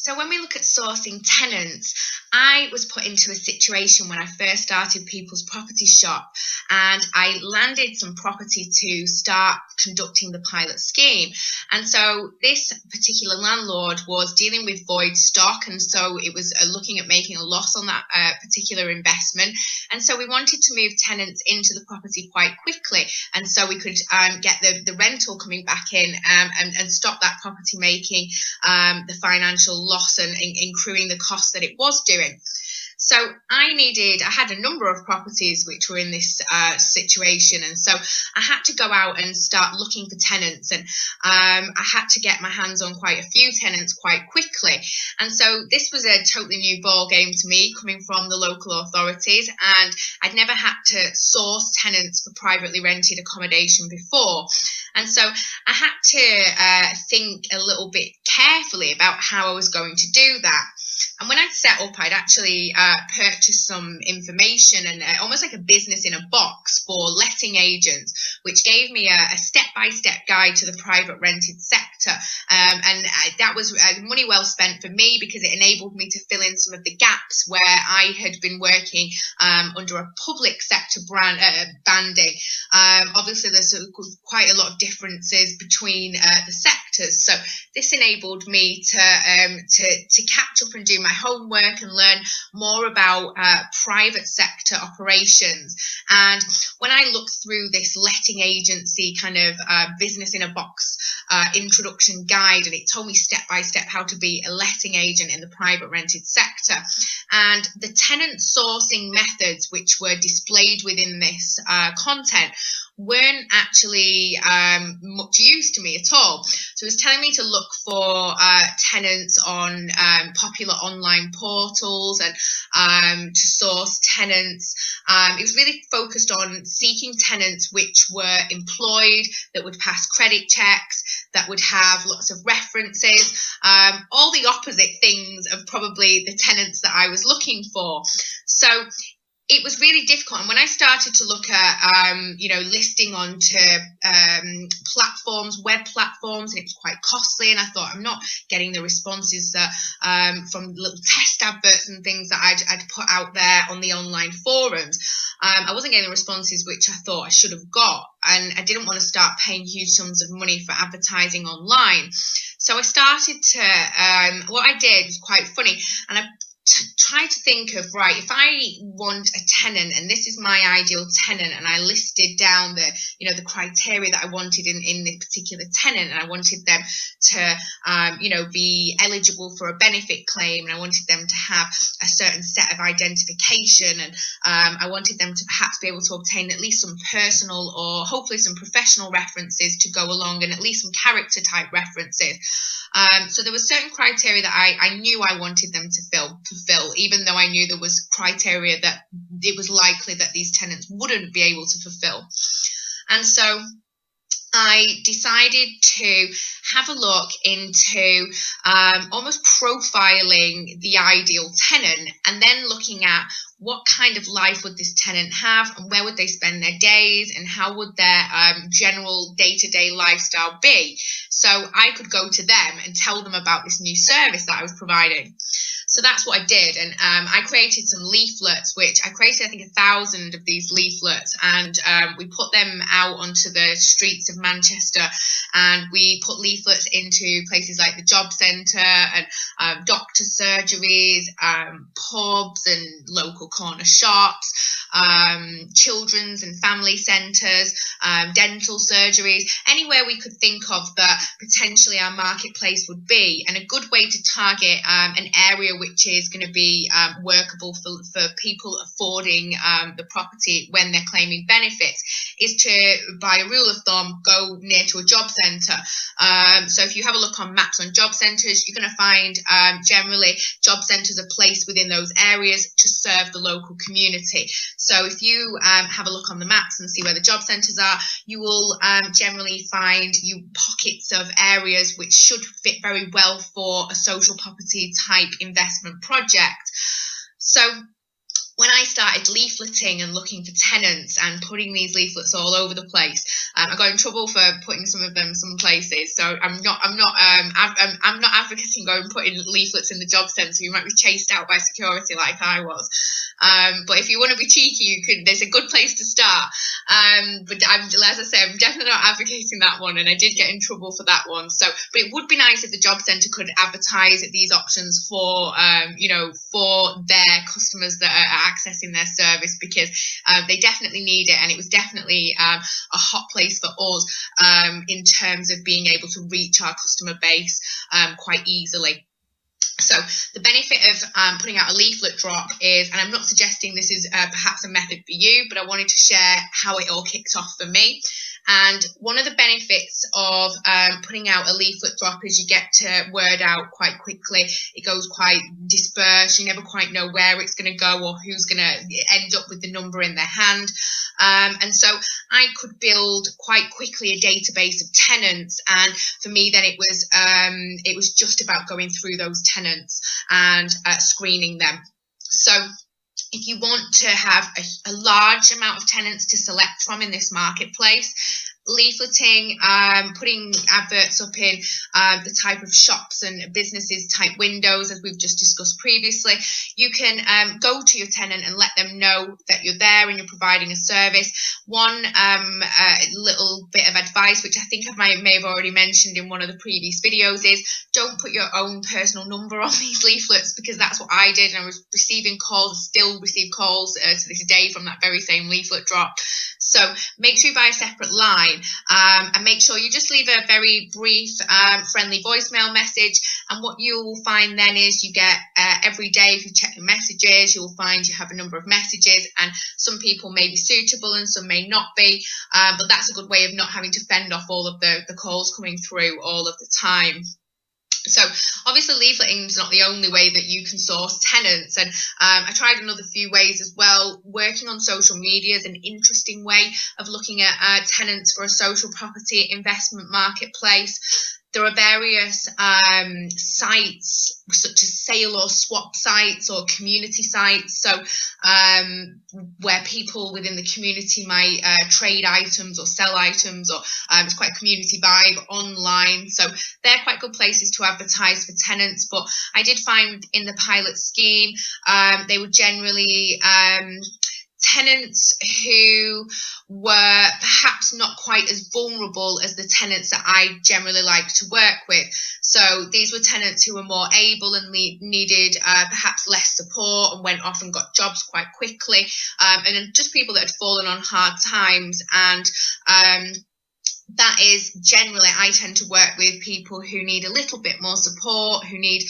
So when we look at sourcing tenants, I was put into a situation when I first started People's Property Shop, and I landed some property to start conducting the pilot scheme. And so this particular landlord was dealing with void stock, and so it was looking at making a loss on that particular investment. And so we wanted to move tenants into the property quite quickly, and so we could get the rental coming back in, and stop that property making the financial loss and accruing the costs that it was doing. So I had a number of properties which were in this situation, and so I had to go out and start looking for tenants, and I had to get my hands on quite a few tenants quite quickly. And so this was a totally new ball game to me, coming from the local authorities, and I'd never had to source tenants for privately rented accommodation before. And so I had to think a little bit carefully about how I was going to do that. And when I'd set up, I'd actually purchased some information and almost like a business in a box for letting agents, which gave me a step-by-step guide to the private rented sector. And that was money well spent for me, because it enabled me to fill in some of the gaps where I had been working under a public sector banding. Obviously, there's quite a lot of differences between the sectors. So this enabled me to catch up and do my homework and learn more about private sector operations. And when I looked through this letting agency kind of business in a box introduction guide, and it told me step by step how to be a letting agent in the private rented sector, and the tenant sourcing methods which were displayed within this content weren't actually much use to me at all. So it was telling me to look for tenants on popular online portals, and to source tenants. It was really focused on seeking tenants which were employed, that would pass credit checks, that would have lots of references, all the opposite things of probably the tenants that I was looking for. So it was really difficult. And when I started to look at, listing onto platforms, web platforms, and it was quite costly, and I thought, I'm not getting the responses that from little test adverts and things that I'd put out there on the online forums. I wasn't getting the responses which I thought I should have got, and I didn't want to start paying huge sums of money for advertising online. So I started to, what I did was quite funny, and I try to think of, right, if I want a tenant and this is my ideal tenant, and I listed down the criteria that I wanted in this particular tenant, and I wanted them to be eligible for a benefit claim, and I wanted them to have a certain set of identification, and I wanted them to perhaps be able to obtain at least some personal or hopefully some professional references to go along, and at least some character type references. So there were certain criteria that I knew I wanted them to fulfill, even though I knew there was criteria that it was likely that these tenants wouldn't be able to fulfill. And so I decided to have a look into almost profiling the ideal tenant, and then looking at what kind of life would this tenant have, and where would they spend their days, and how would their general day-to-day lifestyle be. So I could go to them and tell them about this new service that I was providing. So that's what I did, and I created some leaflets, which I created, I think, 1,000 of these leaflets, and we put them out onto the streets of Manchester, and we put leaflets into places like the job centre, and doctor surgeries, pubs and local corner shops, children's and family centres, dental surgeries, anywhere we could think of that potentially our marketplace would be. And a good way to target an area which is going to be workable for people affording the property when they're claiming benefits is to, by a rule of thumb, go near to a job centre. So if you have a look on maps on job centres, you're going to find generally job centres are placed within those areas to serve the local community. So if you have a look on the maps and see where the job centres are, you will generally find pockets of areas which should fit very well for a social property type investment project. So when I started leafleting and looking for tenants and putting these leaflets all over the place, I got in trouble for putting some of them some places, so I'm not advocating going putting leaflets in the job centre. You might be chased out by security like I was. But if you want to be cheeky, you could. There's a good place to start. But as I say, I'm definitely not advocating that one, and I did get in trouble for that one. So, but it would be nice if the job centre could advertise these options for, for their customers that are accessing their service, because they definitely need it, and it was definitely a hot place for us in terms of being able to reach our customer base quite easily. So the benefit of putting out a leaflet drop is, and I'm not suggesting this is perhaps a method for you, but I wanted to share how it all kicked off for me. And one of the benefits of putting out a leaflet drop is you get word out quite quickly. It goes quite dispersed. You never quite know where it's going to go or who's going to end up with the number in their hand. And so I could build quite quickly a database of tenants. And for me, then it was just about going through those tenants and screening them. So if you want to have a large amount of tenants to select from in this marketplace, leafleting, putting adverts up in the type of shops and businesses type windows, as we've just discussed previously, you can go to your tenant and let them know that you're there and you're providing a service. One little bit of advice, which I think I may have already mentioned in one of the previous videos, is don't put your own personal number on these leaflets, because that's what I did, and I was receiving calls, still receive calls to this day from that very same leaflet drop. So make sure you buy a separate line, and make sure you just leave a very brief, friendly voicemail message. And what you'll find then is you get every day, if you check your messages, you'll find you have a number of messages, and some people may be suitable and some may not be, but that's a good way of not having to fend off all of the calls coming through all of the time. So obviously leafleting is not the only way that you can source tenants, and I tried another few ways as well. Working on social media is an interesting way of looking at tenants for a social property investment marketplace. There are various sites such as sale or swap sites or community sites, so where people within the community might trade items or sell items, or it's quite a community vibe online. So they're quite good places to advertise for tenants. But I did find in the pilot scheme, they were generally tenants who were perhaps not quite as vulnerable as the tenants that I generally like to work with. So these were tenants who were more able and needed perhaps less support and went off and got jobs quite quickly, and just people that had fallen on hard times. And that is generally, I tend to work with people who need a little bit more support, who need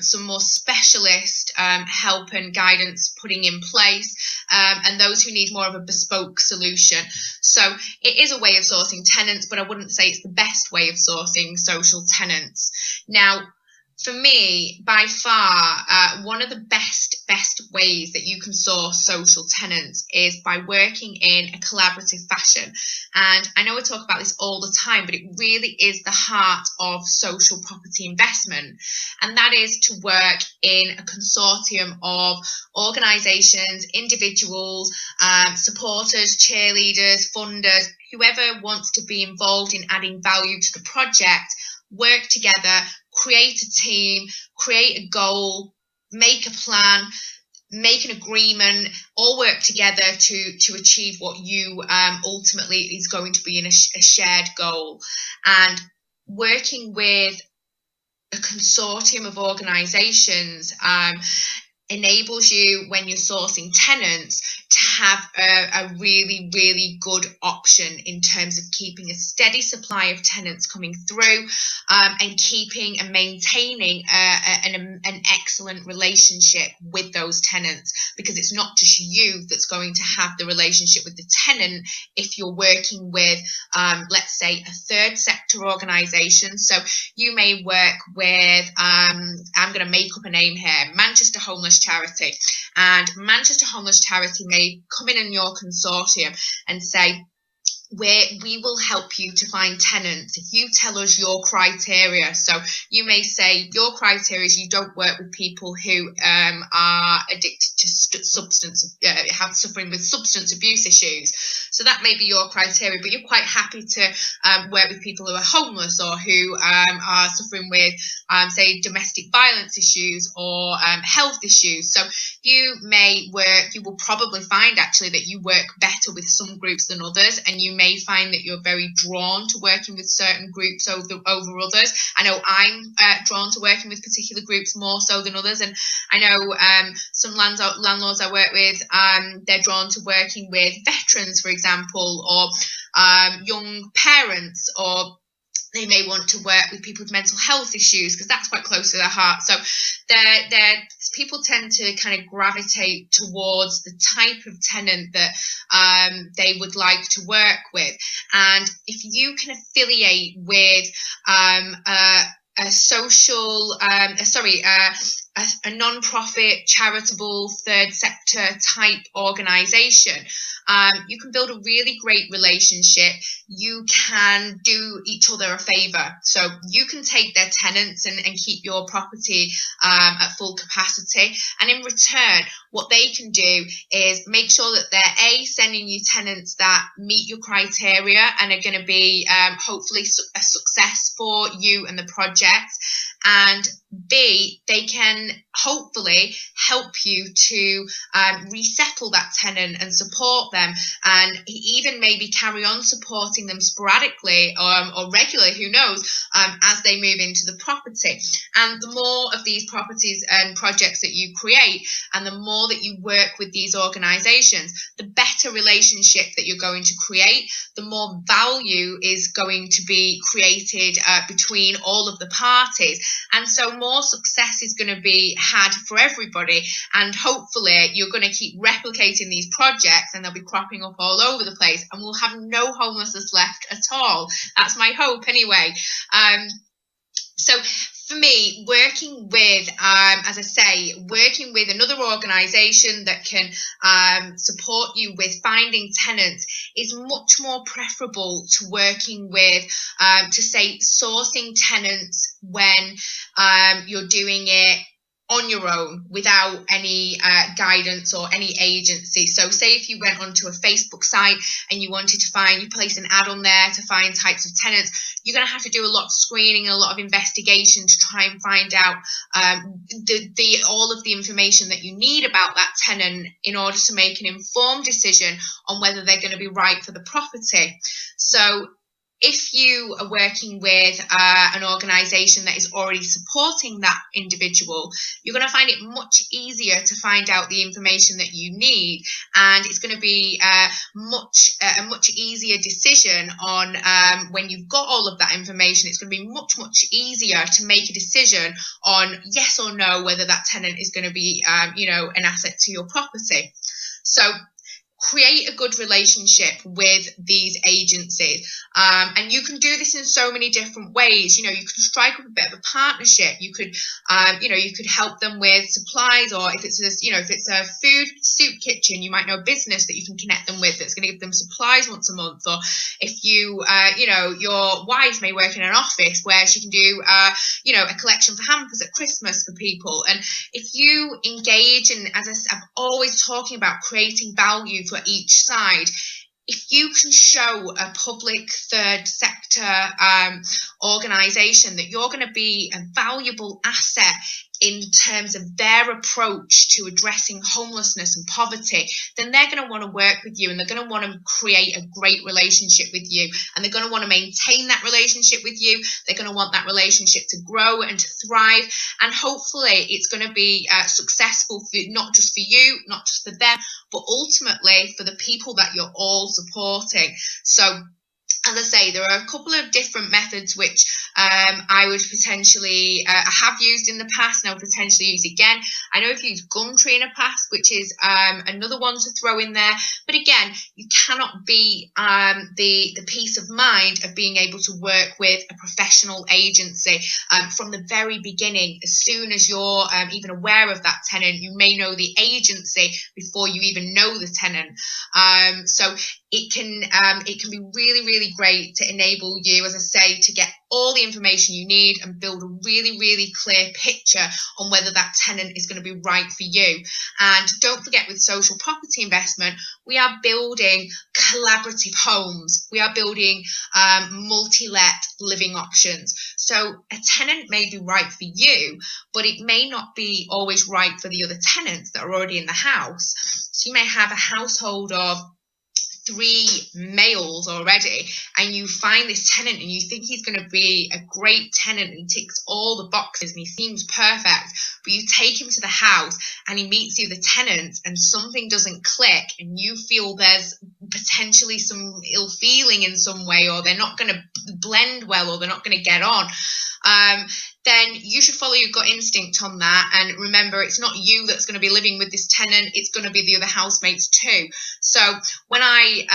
some more specialist help and guidance putting in place, and those who need more of a bespoke solution. So it is a way of sourcing tenants, but I wouldn't say it's the best way of sourcing social tenants. Now, for me, by far, one of the best ways that you can source social tenants is by working in a collaborative fashion. And I know I talk about this all the time, but it really is the heart of social property investment. And that is to work in a consortium of organisations, individuals, supporters, cheerleaders, funders, whoever wants to be involved in adding value to the project. Work together, create a team, create a goal, make a plan, make an agreement, all work together to achieve what you ultimately is going to be in a shared goal. And working with a consortium of organisations enables you, when you're sourcing tenants, to have a really, really good option in terms of keeping a steady supply of tenants coming through, and keeping and maintaining an excellent relationship with those tenants, because it's not just you that's going to have the relationship with the tenant if you're working with, let's say, a third sector organisation. So you may work with, I'm going to make up a name here, Manchester Homeless Charity, and Manchester Homeless Charity may come in your consortium and say, we will help you to find tenants if you tell us your criteria. So you may say your criteria is you don't work with people who are addicted to suffering with substance abuse issues. So that may be your criteria, but you're quite happy to work with people who are homeless or who are suffering with, say, domestic violence issues or health issues. So you will probably find actually that you work better with some groups than others, and you may find that you're very drawn to working with certain groups over others. I know I'm drawn to working with particular groups more so than others, and I know some landlords I work with, they're drawn to working with veterans, for example, or young parents, or they may want to work with people with mental health issues because that's quite close to their heart. So people tend to kind of gravitate towards the type of tenant that they would like to work with. And if you can affiliate with a non-profit, charitable, third sector type organisation, you can build a really great relationship. You can do each other a favour. So you can take their tenants and keep your property at full capacity. And in return, what they can do is make sure that they're sending you tenants that meet your criteria and are going to be hopefully a success for you and the project. And B, they can hopefully help you to resettle that tenant and support them, and even maybe carry on supporting them sporadically or regularly, who knows, as they move into the property. And the more of these properties and projects that you create, and the more that you work with these organisations, the better relationship that you're going to create, the more value is going to be created between all of the parties. And so more success is going to be had for everybody, and hopefully you're going to keep replicating these projects and they'll be cropping up all over the place, and we'll have no homelessness left at all. That's my hope anyway. So for me, working with, as I say, working with another organisation that can support you with finding tenants is much more preferable to working with, to say, sourcing tenants when you're doing it on your own without any guidance or any agency. So say if you went onto a Facebook site and you wanted to you place an ad on there to find types of tenants, you're going to have to do a lot of screening and a lot of investigation to try and find out all of the information that you need about that tenant in order to make an informed decision on whether they're going to be right for the property. So if you are working with an organisation that is already supporting that individual, you're going to find it much easier to find out the information that you need, and it's going to be a much easier decision on when you've got all of that information. It's going to be much easier to make a decision on yes or no whether that tenant is going to be an asset to your property. So create a good relationship with these agencies, and you can do this in so many different ways. You could strike up a bit of a partnership. You could help them with supplies, or if it's a food soup kitchen, you might know a business that you can connect them with that's going to give them supplies once a month. Or if your wife may work in an office where she can do a collection for hampers at Christmas for people. And if you engage, and as I'm always talking about creating value for each side, if you can show a public third sector organisation that you're going to be a valuable asset in terms of their approach to addressing homelessness and poverty, then they're going to want to work with you, and they're going to want to create a great relationship with you, and they're going to want to maintain that relationship with you. They're going to want that relationship to grow and to thrive, and hopefully it's going to be successful for not just for you, not just for them, but ultimately for the people that you're all supporting. So as I say, there are a couple of different methods which I would potentially have used in the past, and I would potentially use again. I know I've used Gumtree in the past, which is another one to throw in there. But again, you cannot beat the peace of mind of being able to work with a professional agency from the very beginning. As soon as you're even aware of that tenant, you may know the agency before you even know the tenant. So it can be really, really great to enable you, as I say, to get all the information you need and build a really, really clear picture on whether that tenant is going to be right for you. And don't forget, with social property investment, we are building collaborative homes. We are building multi-let living options. So a tenant may be right for you, but it may not be always right for the other tenants that are already in the house. So you may have a household of 3 males already, and you find this tenant and you think he's going to be a great tenant and he ticks all the boxes and he seems perfect, but you take him to the house and he meets the other tenants and something doesn't click and you feel there's potentially some ill feeling in some way, or they're not going to blend well, or they're not going to get on, then you should follow your gut instinct on that. And remember, it's not you that's going to be living with this tenant, it's going to be the other housemates too. So when I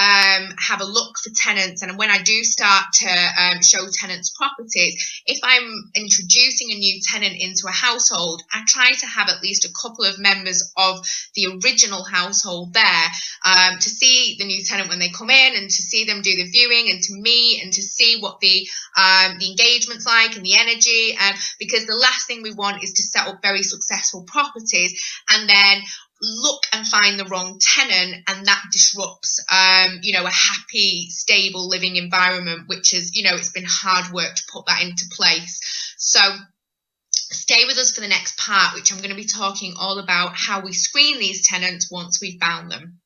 have a look for tenants, and when I do start to show tenants properties, if I'm introducing a new tenant into a household, I try to have at least a couple of members of the original household there to see the new tenant when they come in, and to see them do the viewing, and to meet and to see what the engagement's like and the energy, because the last thing we want is to set up very successful properties and then look and find the wrong tenant, and that disrupts a happy, stable living environment, which is, it's been hard work to put that into place. So stay with us for the next part, which I'm going to be talking all about how we screen these tenants once we've found them.